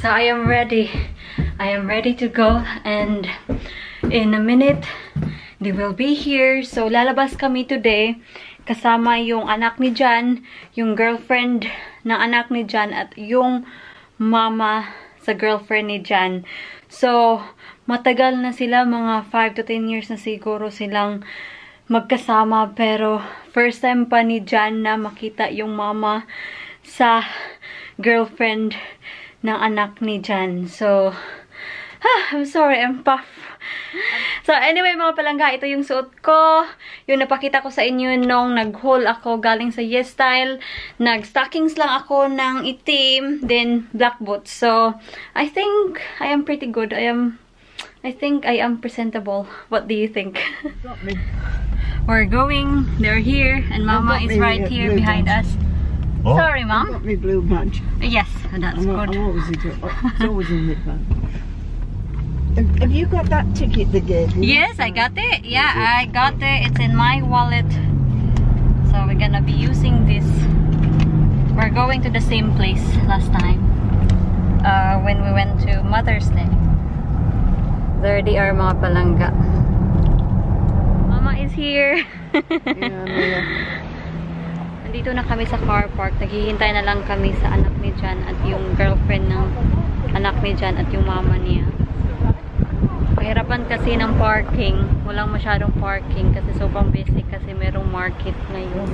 So I am ready. I am ready to go, and in a minute they will be here. So lalabas kami today kasama yung anak ni Jan, yung girlfriend ng anak ni Jan, at yung mama sa girlfriend ni Jan. So matagal na sila, mga 5 to 10 years na siguro silang magkasama, pero first time pa ni Jan na makita yung mama sa girlfriend ng anak ni Jan. So I'm sorry, I'm puff. So anyway mga palangga, ito yung suot ko. Yung napakita ko sa inyo nung nag-haul ako galing sa Yes Style. Nag-stockings lang ako ng itim, then black boots. So I think I am pretty good. I think I am presentable. What do you think? We're going. They're here, and Mama is right here behind us. Oh. Sorry, Mom. Got me blue badge. Yes, that's good. It's always in the bag. Have you got that ticket they gave you? Yes, I got it. Yeah, I got it. It's in my wallet. So we're gonna be using this. We're going to the same place last time when we went to Mother's Day. There they are, mga palangga. Mama is here. Yeah. Nandito na kami sa car park. Naghihintay na lang kami sa anak ni Jan at yung girlfriend ng anak ni Jan at yung mama niya. Mahirapan kasi ng parking. Walang masyadong parking kasi sobrang busy kasi merong market ngayon.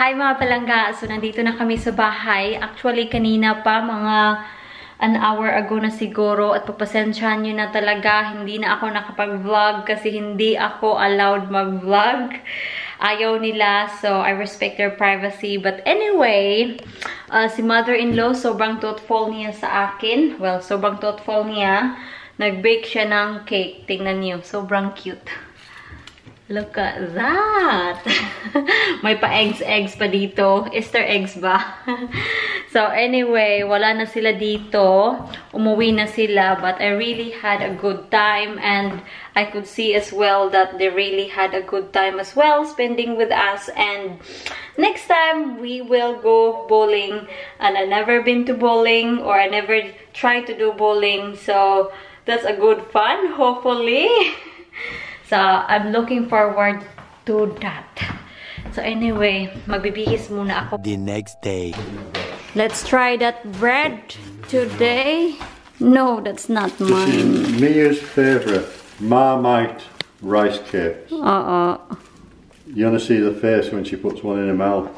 Hi mga palangga! So nandito na kami sa bahay. Actually kanina pa, mga an hour ago na siguro, at pagpasensyahan nyo na talaga, hindi na ako nakapag-vlog kasi hindi ako allowed mag-vlog. Ayaw nila, so I respect their privacy. But anyway, si mother-in-law, sobrang thoughtful niya sa akin. Well, sobrang thoughtful niya. Nag-bake siya ng cake. Tingnan niyo, sobrang cute. Look at that! May pa-eggs pa dito. Easter eggs ba? So anyway, wala na sila dito. Umuwi na sila. But I really had a good time. And I could see as well that they really had a good time as well, spending with us. And next time, we will go bowling. And I've never been to bowling, or I never tried to do bowling. So that's a good fun, hopefully. So, I'm looking forward to that. So, anyway, magbibihis muna ako. The next day. Let's try that bread today. No, that's not mine. This is Mia's favourite, Marmite rice cakes. You want to see the face when she puts one in her mouth.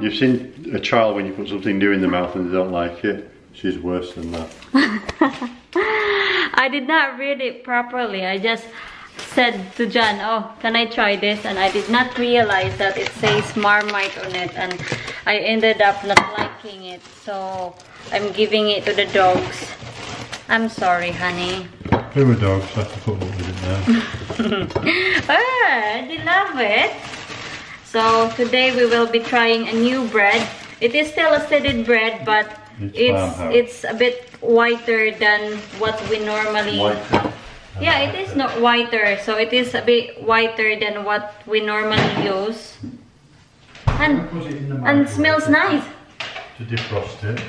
You've seen a child when you put something new in the mouth and they don't like it. She's worse than that. I did not read it properly. I just said to Jan, oh, can I try this? And I did not realize that it says Marmite on it, and I ended up not liking it, so I'm giving it to the dogs. I'm sorry, honey. They were dogs, I have to put up with it now. They love it. So today we will be trying a new bread. It is still a steaded bread, but it's a bit whiter than what we normally. Whiter. Yeah, it is not whiter, so it is a bit whiter than what we normally use. And smells nice. To defrost it.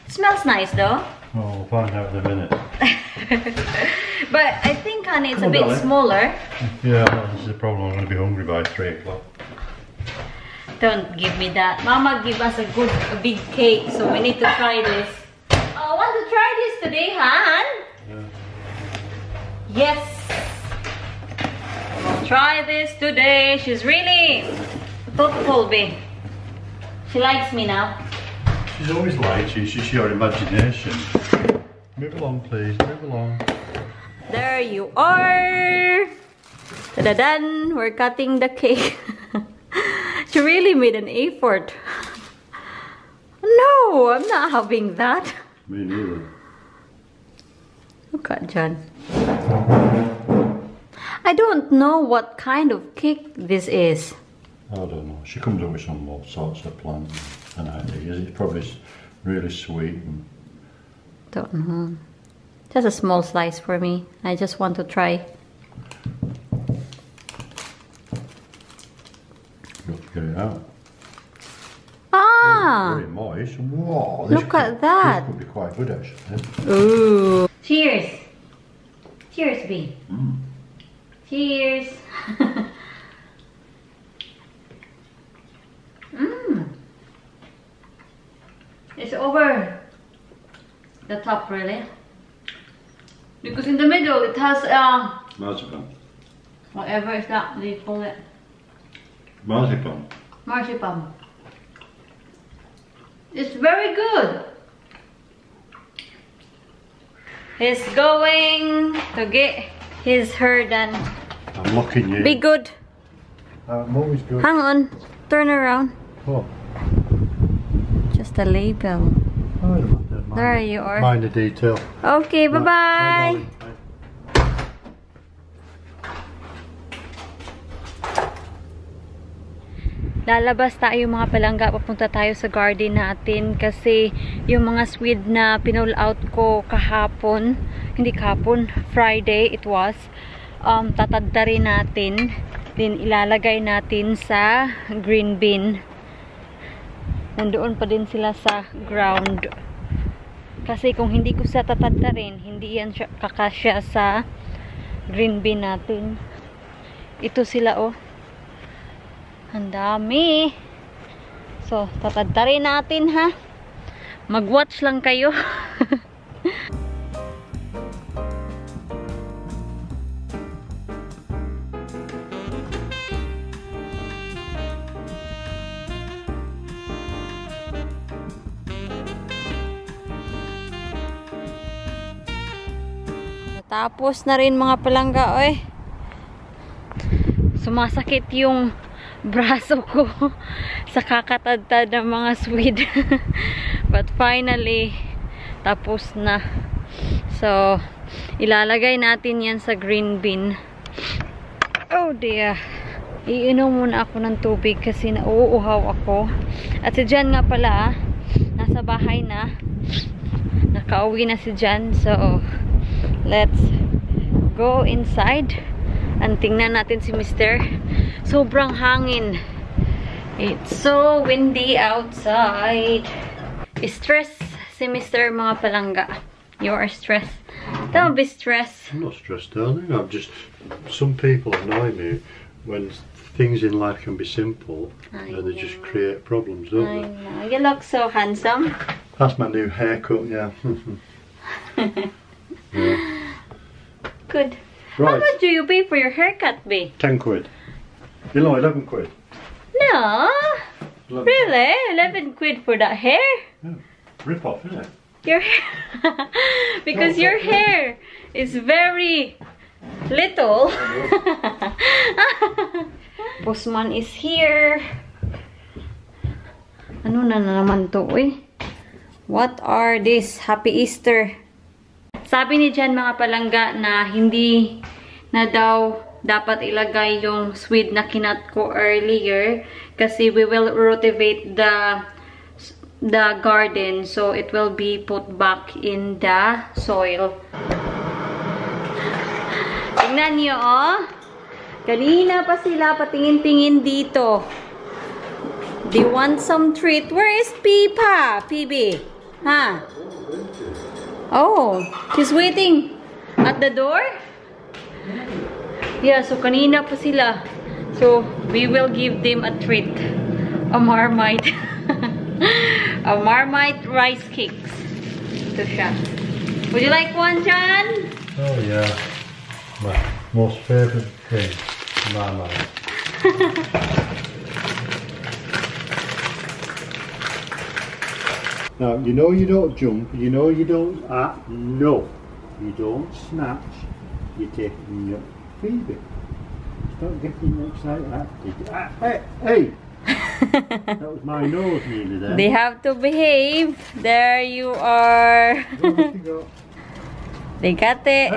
It smells nice though. Well, we'll find out in a minute. But I think, honey, it's a bit smaller. Yeah, well, this is the problem. I'm going to be hungry by 3 o'clock. Don't give me that. Mama give us a big cake, so we need to try this. I want to try this today, Han. Yeah. Yes. We'll try this today. She's really thoughtful, babe. She likes me now. She's always liked you. She's your imagination. Move along, please. Move along. There you are. Ta-da-dan. We're cutting the cake. She really made an effort. No, I'm not having that. Me neither. Look at John. I don't know what kind of cake this is. I don't know. She comes up with some all sorts of plans and ideas. It's probably really sweet. And Don't know. Just a small slice for me. I just want to try. You have to get it out. Ah! Very moist. Whoa, this Look at that. This could be quite good actually. Ooh. Cheers. Cheers, B. Cheers. It's over the top, really. Because in the middle it has Marzipan. whatever is that they call it. Marzipan. Marzipan. It's very good. He's going to get her done. I'm looking you. Be good. I'm always good. Hang on. Turn around. Oh. Just a label. Oh, never mind. There you are. Mind the detail. Okay, bye-bye. Bye, darling. Bye. Lalabas tayo mga palangga, papunta tayo sa garden natin kasi yung mga swede na pinull out ko kahapon, hindi kahapon, Friday it was, tatadtarin natin, then ilalagay natin sa green bin. Nandoon pa din sila sa ground. Kasi kung hindi ko sa tatadtarin, hindi yan kakasya sa green bin natin. Ito sila oh. Ang dami. So, tatadtarin natin ha. Mag-watch lang kayo. Tapos na rin mga palangga oy. Sumasakit yung braso ko sa kakatadtad ng mga swede. But finally tapos na. So ilalagay natin yan sa green bin. Oh dear. Iinom muna ako ng tubig kasi nauuhaw ako. At si Jan nga pala nasa bahay na. Nakauwi na si Jan. So let's go inside and tingnan natin si Mr. Sobrang hangin. It's so windy outside. Stress si Mr. mga palangga. You are stressed. Don't be stressed. I'm not stressed, darling. I'm just... Some people annoy me when things in life can be simple and they just create problems, don't I they? know. You look so handsome. That's my new haircut, yeah. Yeah. Good. Right. How much do you pay for your haircut, B? 10 quid. You know, 11 quid. No. 11. Really? 11 quid for that hair? Yeah. Rip off, isn't it? Your hair. Because No, your not hair is very little. Postman is here. Ano na naman to eh? What are this? Happy Easter. Sabi ni Jan mga palangga na hindi na daw dapat ilagay yung swede na kinat ko earlier kasi we will rotivate the garden so it will be put back in the soil. Tingnan niyo oh. Kanina pa sila patingin-tingin dito. They want some treat. Where is Pipa? PB? Huh? Oh, she's waiting at the door? Yeah, so kanina pa sila. So, we will give them a treat. A Marmite. A Marmite rice cakes. Ito siya. Would you like one, John? Oh, yeah. My most favourite thing. Marmite. Now, you know you don't jump, you know you don't no, you don't snatch, you're taking your Phoebe. Stop getting excited. Hey! That was my nose nearly there. They have to behave. There you are. Go, have to go. They got it.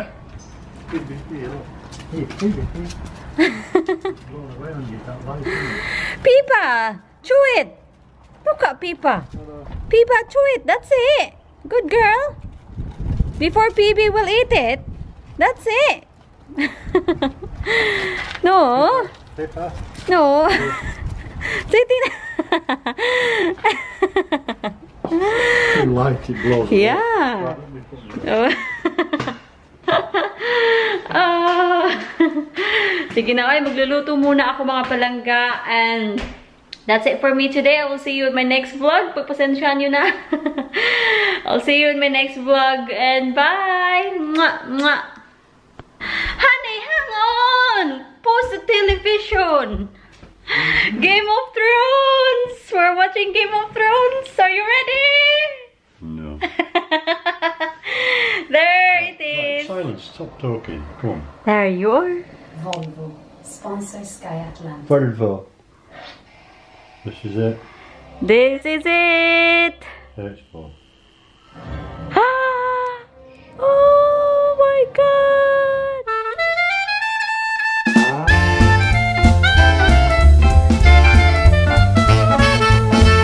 Phoebe, look. Hey, Phoebe, blown away on you, that light, isn't it? Pipa, chew it. Look at Pipa. Pipa, chew it. That's it. Good girl. Before PB will eat it. That's it. No. Pippa? No. Sitting. You like it blows. Yeah. Oh. Sige na, ay magluluto muna ako mga palangga, and that's it for me today. I will see you in my next vlog. Pagpasensyahan nyo na. I'll see you in my next vlog, and bye! Mwah, mwah. Honey, hang on! Pause the television! Game of Thrones! We're watching Game of Thrones! Are you ready? No. There it Right, is! silence, stop talking. Come on. There you are. Volvo. Sponsor Sky Atlantic. Volvo. This is it. This is it! H4.